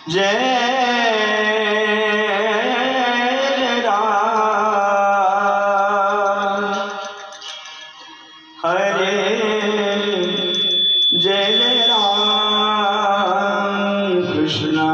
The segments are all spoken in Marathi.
जय राम हरे जय राम कृष्ण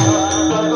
Jai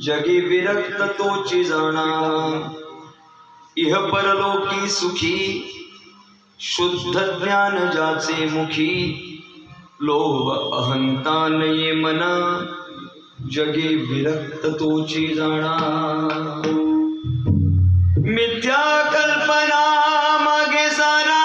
जगी विरक्त तोची जाणा इह परलोकी सुखी शुद्ध ज्ञान जाचे मुखी लोभ अहंता नये मना जगी विरक्त तोची जाणा मिथ्या कल्पना मागे सारा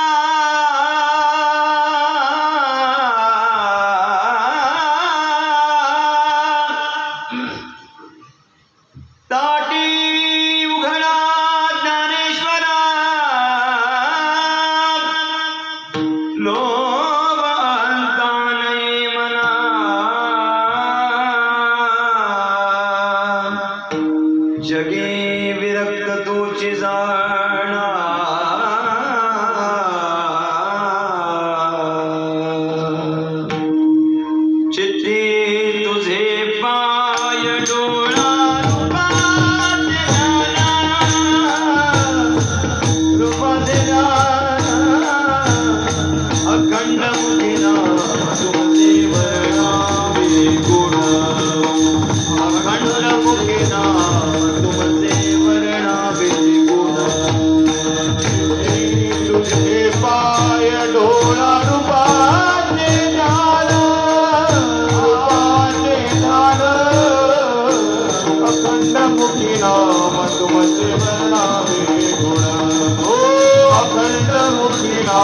जगे विरक्त तोची जाणा चित्ती तुझे पाय डोळा रूपाचे ज्ञान अखंड मुखीना तुमचे वर्णावे गुण अखंड मुखीना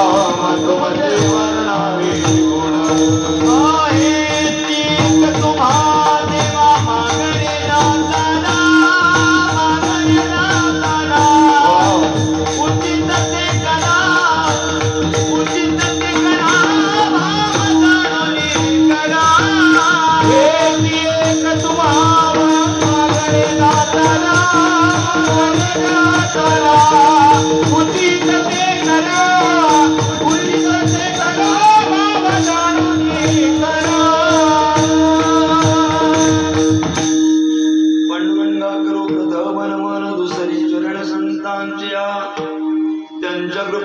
उचित ते करा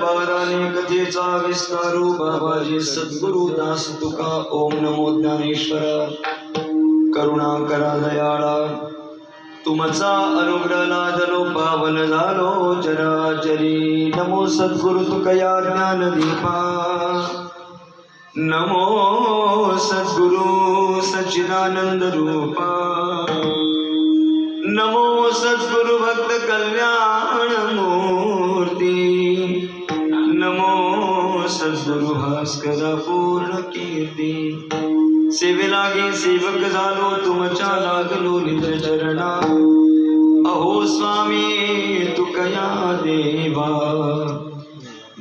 दरबाराने कथेचा विस्तारू बाबाजी सद्गुरु दास तुका ओम नमो ज्ञानेश्वरा करुणा करा दयाळा तुमचा अनुग्रह लादलो पावन झालो चराचरी नमो सद्गुरु तुकया ज्ञानदीपा नमो सद्गुरु सच्चिदानंद रूपा नमो सद्गुरु भक्त कल्याण मूर्ती नमो सद्गुरु भास्कर पूर्ण कीर्ती सेवे लागे सेवक झालो तुमच्या लागलो निज चरणा अहो स्वामी तुकया देवा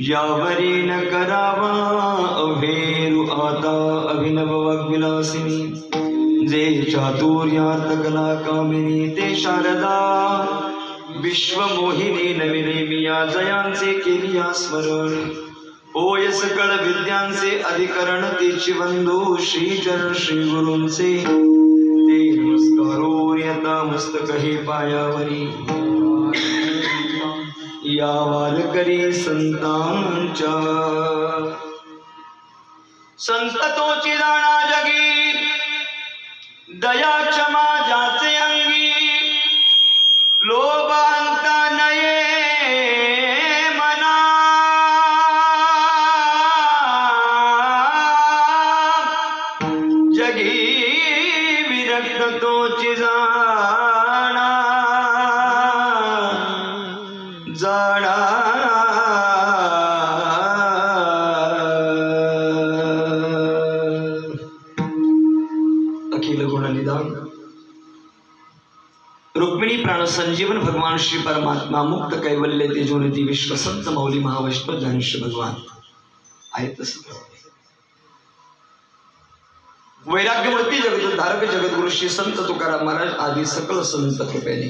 यावरी न करावा अभेरु आता अभिनव वाग्विलासिनी जे चातुर्यात कला कामिनी ते शारदा विश्वमोहिनी नविने मिया जयांचे केलिया स्मरण होय सकळ विद्यांचे अधिकरण तेची बंधू श्रीचरण श्री गुरूंचे ते नमस्कारो यता मस्तक हे पायावरी या वारकरी संतांच्या संत तोची जाणा जगी दया क्षमा जाचे अंगी लोभ अंता नये मना जगी विरक्त तोची जाणा जाणा अखिल गुणनिधान रुक्मिणी प्राण संजीवन भगवान श्री परमात्मा मुक्त कैवल्य तेजोनिधी विश्व संत मौली महावैष्णव ज्ञानेश्वर भगवान आहेत वैराग्यमूर्ती जगद्धारक जगद्गुरु श्री संत तुकाराम महाराज आदि सकल संत कृपेने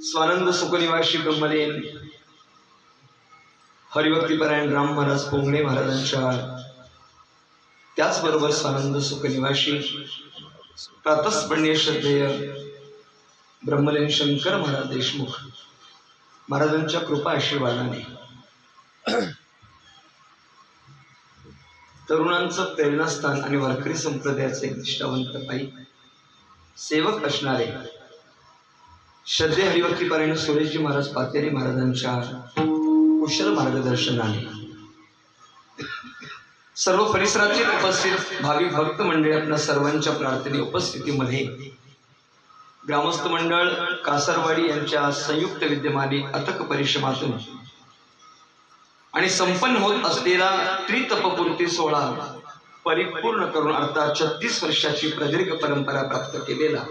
स्वानंद सुखनिवासी ब्रह्मलीन हरिभक्तीपरायण राम महाराज पोंगणे महाराजांच्या त्याचबरोबर स्वानंद सुखनिवासी प्रातस्मरणीय श्रद्धेय ब्रह्मलीन शंकर महाराज देशमुख महाराजांच्या कृपा आशीर्वादाने तरुणांचं प्रेरणास्थान आणि वारकरी संप्रदायाचे निष्ठावंत पायी सेवक असणारे श्रद्धे हरिभक्तीपरायण सुरेशजी महाराज पातेरी महाराजांच्या कुशल मार्गदर्शनाने सर्व परिसरातील उपस्थित भाविक भक्त मंडळी आपल्या सर्वांच्या प्रार्थने उपस्थितीमध्ये ग्रामस्थ मंडळ कासारवाडी यांच्या संयुक्त विद्यमाने अथक परिश्रमातून आणि संपन्न होत असलेला त्रितपपूर्ती सोहळा परिपूर्ण करून अर्थात 36 वर्षाची प्रदीर्घ परंपरा प्राप्त केलेला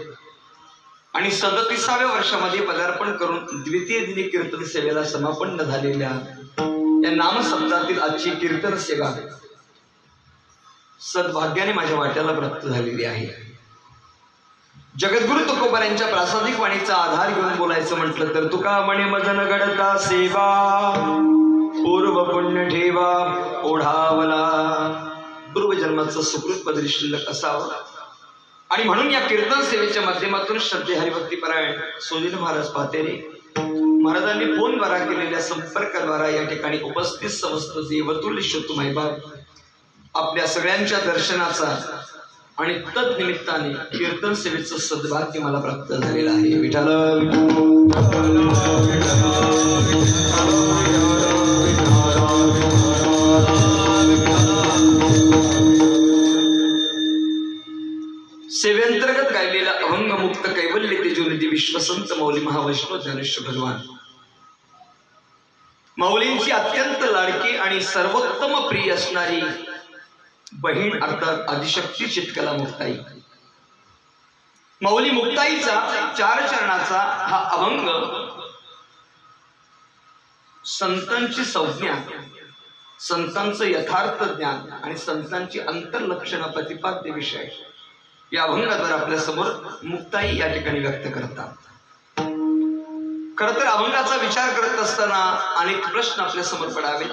आणि 37व्या वर्षामध्ये पदार्पण करून द्वितीय दिनी कीर्तन सेवेला समापन्न झालेल्या या नामसप्ताहातील आजची कीर्तन सेवा सद्भाग्याने माझ्या वाट्याला प्राप्त झालेली आहे। जगद्गुरु तुकोबारायांच्या प्रासादिक वाणीचा आधार घेऊन बोलायचं म्हटलं तर तुका म्हणे मजन घडता सेवा पूर्व पुण्य ठेवा ओढावला पूर्वजन्माचं सुकृत पदरी शिल्लक असावं आणि म्हणून या कीर्तन सेवेच्या माध्यमातून श्रद्धे हरिभक्तीपरायण सोदिन महाराज पातेरे महाराजांनी फोनद्वारा केलेल्या संपर्काद्वारा या ठिकाणी उपस्थित समस्त देवतुल्य श्रोतू मायबाप आपल्या सगळ्यांच्या दर्शनाचा आणि तद्निमित्ताने कीर्तन सेवेचं सद्भाग्य मला प्राप्त झालेलं आहे। विठ्ठल सेवेंतर्गत गायलेला अभंग मुक्त कैवल्य तेजोनिधी विश्वसंत मौली महावैष्णव ज्ञानेश्वर भगवान माऊलींची अत्यंत लाडकी आणि सर्वोत्तम प्रिय असणारी बहीण अर्थात आदिशक्ती चित्कला मुक्ताई माऊली मुक्ताईचा 4 चरणाचा हा अभंग संतांची संज्ञा संतांचं यथार्थ ज्ञान आणि संतांची अंतर्लक्षण प्रतिपाद्य विषय या अभंगाद्वारे आपल्या समोर मुक्ताई या ठिकाणी व्यक्त करतात। खरं तर अभंगाचा विचार करत असताना अनेक प्रश्न आपल्या समोर पडावे।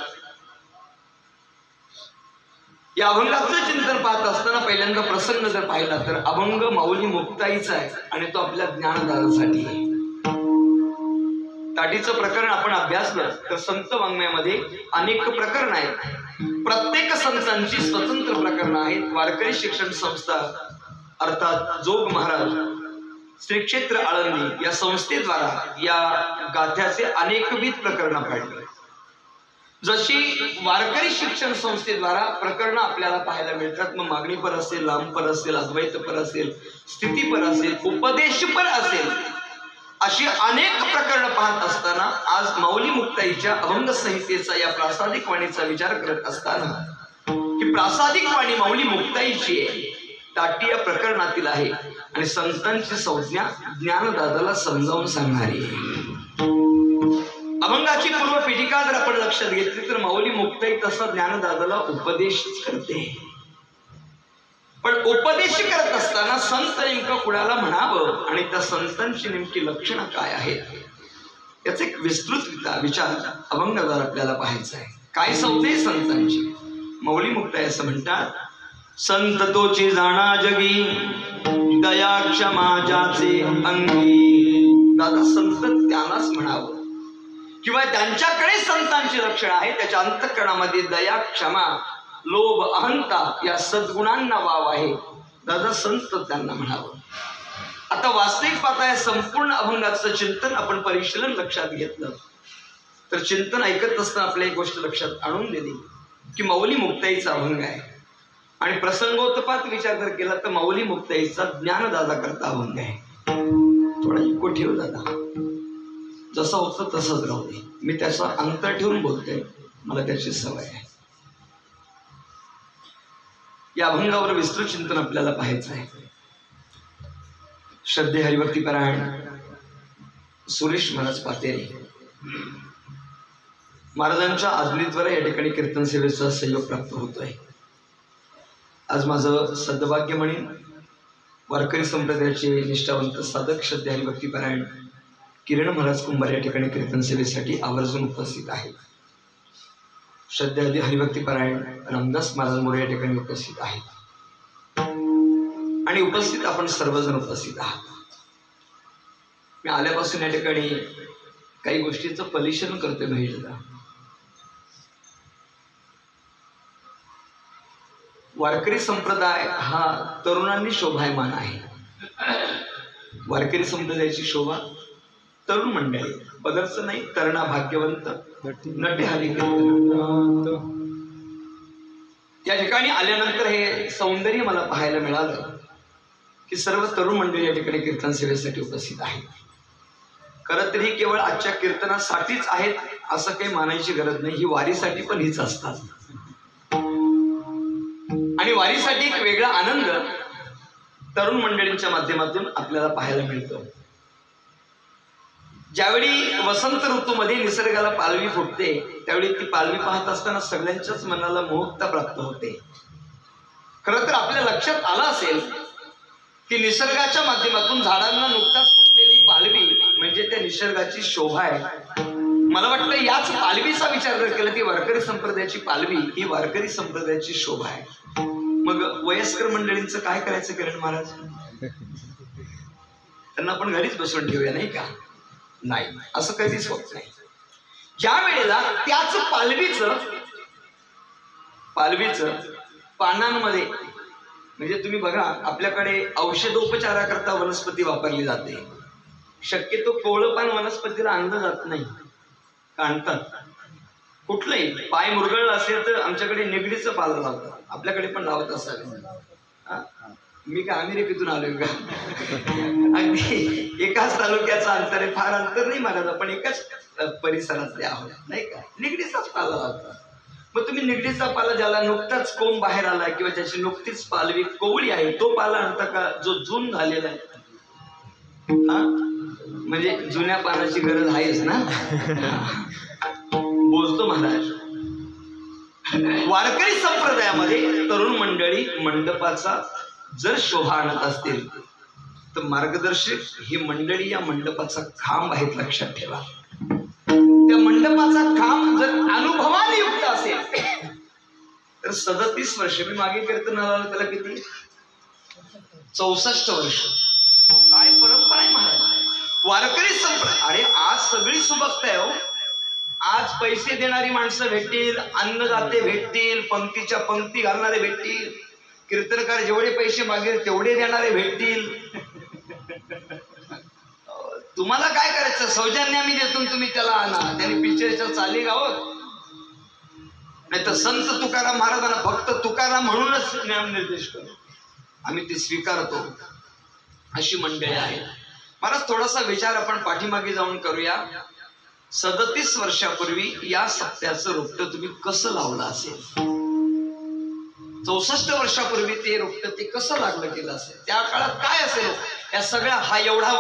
या अभंगाचं चिंतन पाहत असताना पहिल्यांदा प्रसंग जर पाहिला तर अभंग माऊली मुक्ताईचा आहे आणि तो आपल्या ज्ञानदारासाठी आहे। ताटीचं प्रकरण आपण अभ्यासलं तर संत वाङ्मयामध्ये अनेक प्रकरण आहेत. प्रत्येक संतांची स्वतंत्र प्रकरण आहेत. वारकरी शिक्षण संस्था अर्थात जोग महाराज श्री क्षेत्र आळंदी या संस्थेद्वारा या गाथ्याचे अनेकविध प्रकरण पाडली. जशी वारकरी शिक्षण संस्थेद्वारा प्रकरण आपल्याला पाहायला मिळतात, मग मागणीपर असेल, लांबपर असेल, अद्वैतपर असेल, स्थितीपर असेल, उपदेशपर असेल, अशी अनेक प्रकरण पाहत असताना आज माऊली मुक्ताईच्या अभंग संहितेचा या प्रासादिक वाणीचा विचार करत असताना ही प्रासादिक वाणी माऊली मुक्ताईची आहे, ताटी या प्रकरणातील आहे आणि संतांची संज्ञा ज्ञानदादाला समजावून सांगणारी आहे. अभंगाची पूर्व पीठिका जर आपण लक्षात घेतली तर माऊली मुक्ताई तसा ज्ञानदादाला उपदेश करते. पण उपदेश करत असताना संत नेमकं कुणाला म्हणावं आणि त्या संतांची नेमकी लक्षणं काय आहेत याचा एक विस्तृत विचार अभंगाद्वारे आपल्याला पाहायचा आहे. काय संज्ञा संतांची? माऊली मुक्ताई असं म्हणतात, संत तोची जाणा जगी दया क्षमा ज्याचे अंगी. दादा संत त्यालाच म्हणावं किंवा त्यांच्याकडे संतांची लक्षणं आहे, त्याच्या अंतःकरणामध्ये दया क्षमा लोभ अहंता या सद्गुणांना वाव आहे. दादा संत त्यांना म्हणावं. आता वास्तविक पाहता या संपूर्ण अभंगाचं चिंतन आपण परिशीलन लक्षात घेतलं तर चिंतन ऐकत असताना आपल्या एक गोष्ट लक्षात आणून दिली की माऊली मुक्ताईचा अभंग आहे आणि प्रसंगोत्पात विचार जर केला तर माऊली मुक्ताईचा ज्ञानदादा करता अभंग आहे. थोडा इको ठेव दादा, जसं होतं तसंच राहू दे. मी त्याचा अंतर ठेवून बोलतोय, मला त्याची सवय आहे. या अभंगावर विस्तृत चिंतन आपल्याला पाहायचं आहे. श्रद्धे हरिभक्तीपरायण सुरेश महाराज पातेरे महाराजांच्या आज्ञेद्वारे या ठिकाणी कीर्तन सेवेचा सहयोग प्राप्त होतोय. आज माझं सद्भाग्य म्हणेन वारकरी संप्रदायाचे निष्ठावंत साधक श्रद्धे हरिभक्तीपरायण किरण महाराज कुंभार या ठिकाणी कीर्तन सेवेसाठी आवर्जून उपस्थित आहेत. श्रद्धे हरिभक्तीपरायण रामदास महाराज मोरे या ठिकाणी उपस्थित आहेत आणि उपस्थित आपण सर्वजण उपस्थित आहात. मी आल्यापासून या ठिकाणी काही गोष्टीचं परीक्षण करतोय. महिला वारकरी संप्रदाय हा तरुणांनी शोभायमान आहे. वारकरी संप्रदायाची शोभा तरुण मंडळी, पदरचं नाही, तरणा भाग्यवंत नटे हरी. या ठिकाणी आल्यानंतर हे सौंदर्य मला पाहायला मिळालं की सर्व तरुण मंडळी या ठिकाणी कीर्तन सेवेसाठी उपस्थित आहेत. खरं तर ही केवळ आजच्या कीर्तनासाठीच आहेत असं काही मानायची गरज नाही. ही वारीसाठी पण हीच असतात आणि वारीसाठी एक वेगळा आनंद तरुण मंडळींच्या माध्यमातून आपल्याला पाहायला मिळतो. ज्यावेळी वसंत ऋतूमध्ये निसर्गाला पालवी फुटते त्यावेळी ती पालवी पाहत असताना सगळ्यांच्याच मनाला मोहकता प्राप्त होते. खरं तर आपल्या लक्षात आलं असेल की निसर्गाच्या माध्यमातून झाडांना नुकताच फुटलेली पालवी म्हणजे त्या निसर्गाची शोभा आहे. मला वाटतं याच पालवीचा विचार जर केला ती वारकरी संप्रदायाची पालवी ही वारकरी संप्रदायाची शोभा आहे. मग वयस्कर मंडळींचं काय करायचं किरण महाराज? त्यांना आपण घरीच बसवून ठेवूया नाही का? नाही, असं कधीच होत नाही. ज्या वेळेला त्याच पालवीचं पानांमध्ये म्हणजे तुम्ही बघा आपल्याकडे औषधोपचाराकरता वनस्पती वापरली जाते. शक्यतो कोवळं पान वनस्पतीला आणलं जात नाही, काढतात. कुठलंही पाय मुरगळला असेल तर आमच्याकडे निगडीचं पाला लावतात. आपल्याकडे पण लावत असावे. मी का अमेरिकेतून आलोय का? अगदी एकाच तालुक्याचं अंतर आहे, फार अंतर नाही महाराज, आपण एकाच परिसरातले आहोत नाही का? निगडीचाच पाला लावतात. मग तुम्ही निगडीचा पाला ज्याला नुकताच कोंब बाहेर आला किंवा ज्याची नुकतीच पालवी कोवळी आहे तो पाला आणता का जो जून झालेला आहे? हा म्हणजे जुन्या पानाची गरज आहेच ना. बोलतो महाराज. वारकरी संप्रदायामध्ये तरुण मंडळी मंडपाचा जर शोभा आणत असतील तर मार्गदर्शक ही मंडळी या मंडपाचा खांब आहेत, लक्षात ठेवा. त्या मंडपाचा खांब जर अनुभवाने युक्त असेल तर 37 वर्ष मी मागे कीर्तनाला त्याला किती 64 वर्ष काय परंपरा आहे महाराज. वारकरी संप्रदाय, अरे आज सगळी सुबकता आहे हो. आज पैसे देणारी माणसं भेटतील, अन्नदाते भेटतील, पंक्तीच्या पंक्ती घालणारे भेटतील, कीर्तनकार जेवढे पैसे मागेल तेवढे देणारे भेटतील. तुम्हाला काय करायचं? सौजन्य आम्ही देतो, तुम्ही त्याला आणा. त्यांनी पिक्चरच्या चाली गावत. नाही तर संत तुकाराम महाराजांना फक्त तुकाराम म्हणूनच नामनिर्देश करतो, आम्ही ते स्वीकारतो. अशी मंडळी आहे. महाराज थोडासा विचार आपण पाठीमागे जाऊन करूया. 37 वर्षापूर्वी या सत्याचं रोपटं तुम्ही कसं लावलं असेल? 64 वर्षापूर्वी ते रोपटं ते कसं लागलं केलं असेल? त्या काळात काय असेल? या सगळ्या हा एवढा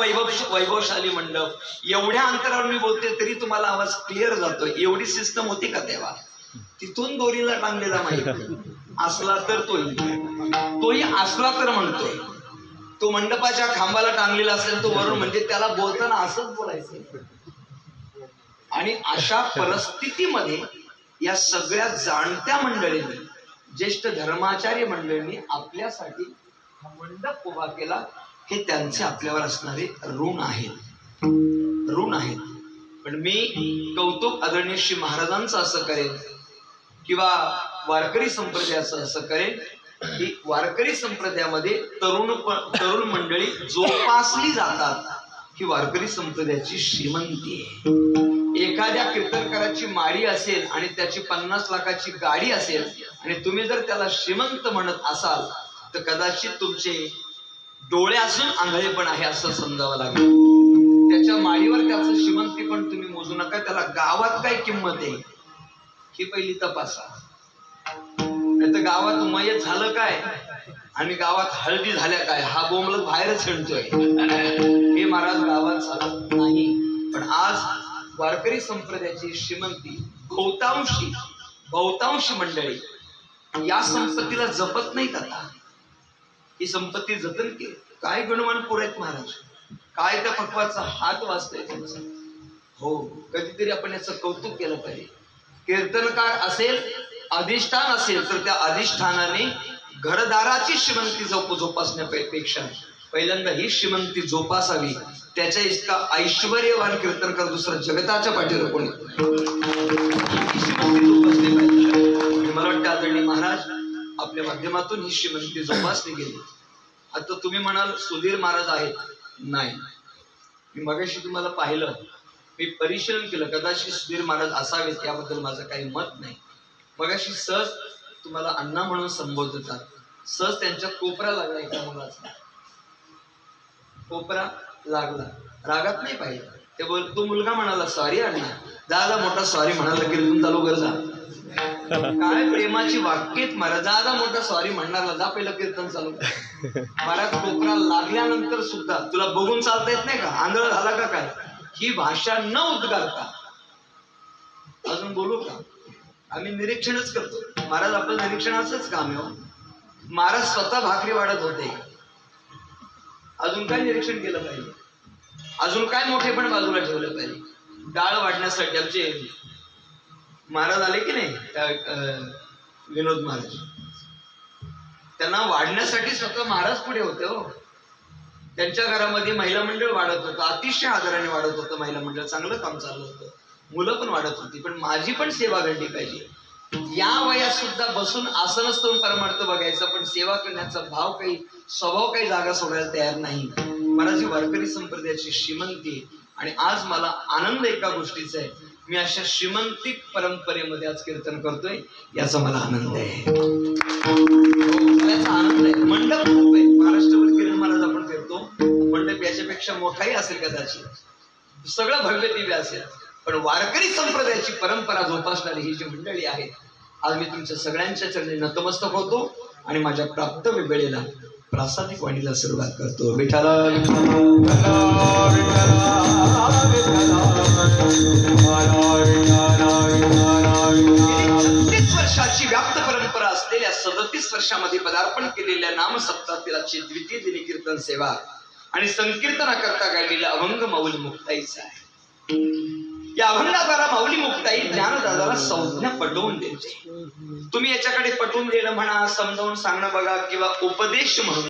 वैभवशाली मंडप, एवढ्या अंतरावर मी बोलते तरी तुम्हाला आवाज क्लिअर जातोय. एवढी सिस्टम होती का तेव्हा? तिथून दोरीला टांगलेला माहिती असला तर तोही असला तर म्हणतोय. तो मंडपाच्या खांबाला टांगलेला असेल तो वरून, म्हणजे त्याला बोलताना असंच बोलायचं. आणि अशा परिस्थितीमध्ये या सगळ्या जाणत्या मंडळींनी, ज्येष्ठ धर्माचार्य मंडळींनी आपल्यासाठी हा मंडप उभा केला. हे त्यांचे आपल्यावर असणारे ऋण आहेत. पण मी कौतुक आदरणीय श्री महाराजांचं असं करेन किंवा वारकरी संप्रदायाचं असं करेन की वारकरी संप्रदायामध्ये तरुण मंडळी जोपासली जातात ही वारकरी संप्रदायाची श्रीमंती आहे. एखाद्या कीर्तनकाराची माळी असेल आणि त्याची 50 लाखाची गाडी असेल आणि तुम्ही जर त्याला श्रीमंत म्हणत असाल तर कदाचित तुमचे डोळे असून आंधळे पण आहे असं समजावं लागेल. त्याच्या माळीवर त्याचं श्रीमंती पण तुम्ही मोजू नका. त्याला गावात काय किंमत आहे ही पहिली तपासा. नाही तर गावात मयत झालं काय आणि गावात हळदी झाल्या काय हा बोंबलत बाहेरच हिंडतोय. हे महाराज गावात चालत नाही. पण आज वारकरी संप्रदायाची श्रीमंती बहुतांशी मंडळी या संपत्तीला जपत नाहीत. आता ही संपत्ती जतन केली. काय गुणवान पोर आहेत महाराज, काय त्या पक्वाचा हात वाचतोय त्यांचा. हो, कधीतरी आपण याचं कौतुक केलं पाहिजे. कीर्तनकार असेल, अधिष्ठान असेल तर त्या अधिष्ठानाने घरदाराची श्रीमंती जोपासण्यापेक्षा पहिल्यांदा ही श्रीमंती जोपासावी. त्याच्या इतका ऐश्वर्यवान कीर्तनकार दुसरा जगताच्या पाठीवर कोणी श्रीमंती जोपासली पाहिजे. मला वाटतं आदरणीय महाराज आपल्या माध्यमातून ही श्रीमंती जोपासली गेली. आता तुम्ही म्हणाल सुधीर महाराज आहेत. नाही, मी मगाशी तुम्हाला पाहिलं, मी परिशीलन केलं, कदाचित सुधीर महाराज असावेत याबद्दल माझं काही मत नाही. मगाशी सहज तुम्हाला अण्णा म्हणून संबोधतात. सहज त्यांच्या कोपरा लागला, एका मुलाचा कोपरा लागला. रागात नाही पाहिजे. ते तो मुलगा म्हणाला सॉरी अण्णा. दादा मोठा सॉरी म्हणाला कीर्तन चालू कर जा. काय प्रेमाची वाक्येत महाराज. दादा मोठा सॉरी म्हणणारला जा पहिलं कीर्तन चालू कर. महाराज कोपरा लागल्यानंतर सुद्धा तुला बघून चालता येत नाही का, आंधळ झाला का काय, ही भाषा न उद्गारता अजून बोलू का? आम्ही निरीक्षणच करतो महाराज. आपलं निरीक्षणाचंच काम आहे हो. महाराज स्वतः भाकरी वाढत होते. अजून काय निरीक्षण केलं पाहिजे? अजून काय मोठेपण बाजूला ठेवलं पाहिजे? डाळ वाढण्यासाठी आमचे महाराज आले की नाही, विनोद महाराज, त्यांना वाढण्यासाठी स्वतः महाराज पुढे होते हो. त्यांच्या घरामध्ये महिला मंडळ वाढत होतं, अतिशय आदराने वाढत होतं महिला मंडळ. चांगलं काम चाललं होतं, मुलं पण वाढत होती. पण माझी पण सेवा घडली पाहिजे. या वयात सुद्धा बसून आसनच करून परमार्थ बघायचा, पण सेवा करण्याचा स्वभाव काही जागा सोडायला तयार नाही. महाराज वारकरी संप्रदायाची श्रीमंती. आणि आज मला आनंद एका गोष्टीचा आहे, मी अशा श्रीमंतिक परंपरेमध्ये आज कीर्तन करतोय, याचा मला आनंद आहे. याचा आनंद आहे. मंडप खूप आहे महाराष्ट्रभर. किरण महाराज आपण फिरतो, मंडप याच्यापेक्षा मोठाही असेल कदाचित, सगळं भव्य दिव्य असेल. पण वारकरी संप्रदायाची परंपरा जोपासणारी ही जी मंडळी आहे, आज मी तुमच्या सगळ्यांच्या चरणी नतमस्तक होतो आणि माझ्या प्राप्तव्य वेळेला प्रासादिक वाणीला सुरुवात करतो. विठ्ठल 36 वर्षाची व्याप्त परंपरा असलेल्या 37 वर्षामध्ये पदार्पण केलेल्या नामसप्ताहाची द्वितीय दिनी कीर्तन सेवा आणि संकीर्तनाकरता गायलेला अभंग माऊली मुक्ताईचा आहे. या अभंगाद्वारा माऊली मुक्ताई ज्ञानदादाला संज्ञा पटवून देते. तुम्ही याच्याकडे पटवून देणं म्हणा, समजावून सांगणं बघा, किंवा उपदेश म्हणून